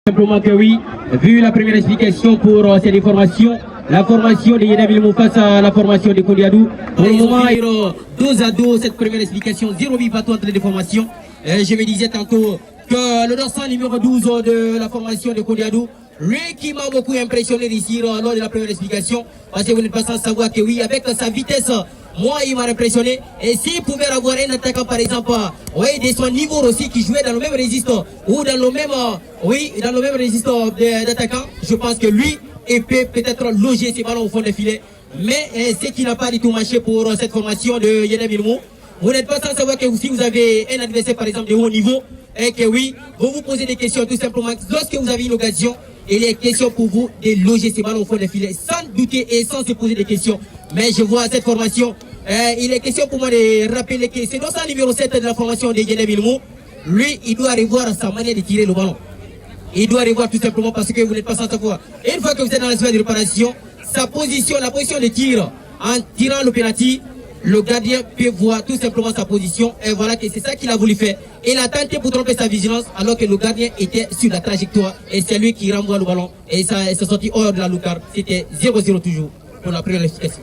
Simplement que oui, vu la première explication pour cette information, la formation de Yéna Milmou face à la formation de Kodiadou. Pour le moment, il y a 2 à 2 cette première explication, 0 8 partout entre les deux formations. Je me disais tantôt que le dorsal numéro 12 de la formation de Kodiadou, lui qui m'a beaucoup impressionné ici lors de la première explication, parce que vous n'êtes pas sans savoir que oui, avec sa vitesse, moi il m'a impressionné. Et s'il pouvait avoir un attaquant par exemple, oui, de son niveau aussi qui jouait dans le même registre ou dans le même, dans le même registre d'attaquant, je pense que lui il peut peut-être loger ses ballons au fond des filets. Mais ce qui n'a pas du tout marché pour cette formation de Yéna Milmou. Vous n'êtes pas sans savoir que si vous avez un adversaire par exemple de haut niveau, et que oui, vous vous posez des questions tout simplement. Lorsque vous avez une occasion, il est question pour vous de loger ces ballons au fond des filets, sans douter et sans se poser des questions. Mais je vois cette formation, il est question pour moi de rappeler que c'est dans sa numéro 7 de la formation de Yéna Milmou. Lui, il doit revoir sa manière de tirer le ballon. Il doit revoir tout simplement parce que vous n'êtes pas sans savoir. Une fois que vous êtes dans la sphère de réparation, sa position, la position de tir, en tirant le penalty, le gardien peut voir tout simplement sa position. Et voilà que c'est ça qu'il a voulu faire. Il a tenté pour tromper sa vigilance alors que le gardien était sur la trajectoire. Et c'est lui qui renvoie le ballon. Et ça s'est sorti hors de la lucarne. C'était 0-0 toujours pour la première efficacité.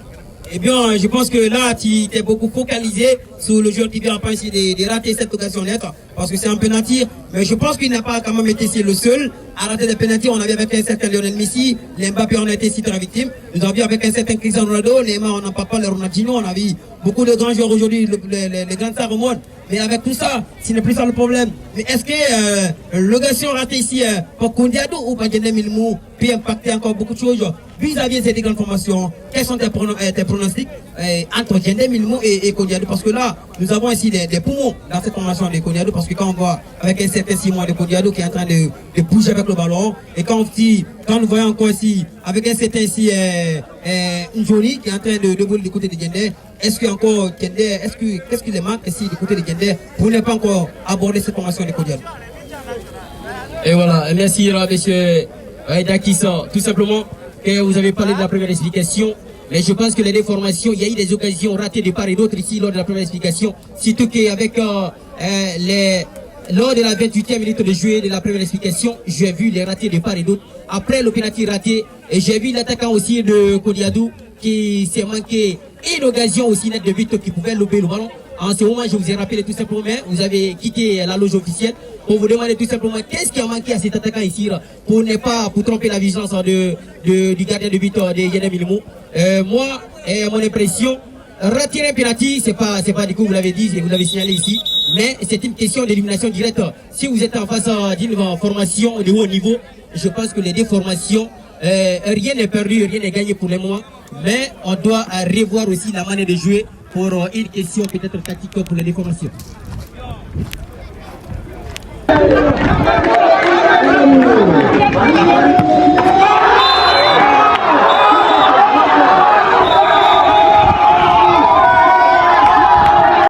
Eh bien, je pense que là, tu t'es beaucoup focalisé sur le joueur qui vient en essayer de rater cette occasion-là, parce que c'est un penalty. Mais je pense qu'il n'a pas quand même été le seul à rater des penalty. On avait avec un certain Lionel Messi, les Mbappé, on a été cité la victime. Nous avions avec un certain Cristiano Ronaldo, les Neymar, on n'a pas parlé, Ronaldinho, on a vu beaucoup de grands joueurs aujourd'hui, les grands stars au monde. Mais avec tout ça, ce n'est plus ça le problème. Mais est-ce que l'occasion ratée ici pour Kodiadou ou pour Yéna Milmou peut impacter encore beaucoup de choses vis-à-vis de ces grandes formations? Quels sont tes pronostics entre Yéna Milmou et Kodiadou? Parce que là, nous avons ici des poumons dans cette formation de Kodiadou. Parce que quand on voit avec un certain Simon de Kodiadou qui est en train de bouger avec le ballon, et quand nous voyons encore ici avec un certain ici Njoli qui est en train de bouger du côté de Gendé, est-ce que encore Gendé, qu'est-ce qu'il manque ici du côté de Gendé pour ne pas encore aborder cette formation de Kodiadou? Et voilà, merci monsieur Dakissa, tout simplement que vous avez parlé de la première explication. Mais je pense que les deux formations, il y a eu des occasions ratées de part et d'autre ici lors de la première explication. Surtout qu'avec lors de la 28e minute de jeu de la première explication, j'ai vu les ratés de part et d'autre. Après le penalty raté, et j'ai vu l'attaquant aussi de Kodiadou qui s'est manqué une occasion aussi nette de but qui pouvait lober le ballon. En ce moment, je vous ai rappelé tout simplement, vous avez quitté la loge officielle pour vous demander tout simplement qu'est-ce qui a manqué à cet attaquant ici pour tromper la vigilance du gardien de but de Yéna Milmou. Moi, mon impression, retirer un penalty, c'est pas du coup, vous l'avez dit, vous l'avez signalé ici, mais c'est une question d'élimination directe. Si vous êtes en face d'une formation de haut niveau, je pense que les deux formations, rien n'est perdu, rien n'est gagné pour le moment, mais on doit revoir aussi la manière de jouer pour une question peut-être tactique pour les deux formations.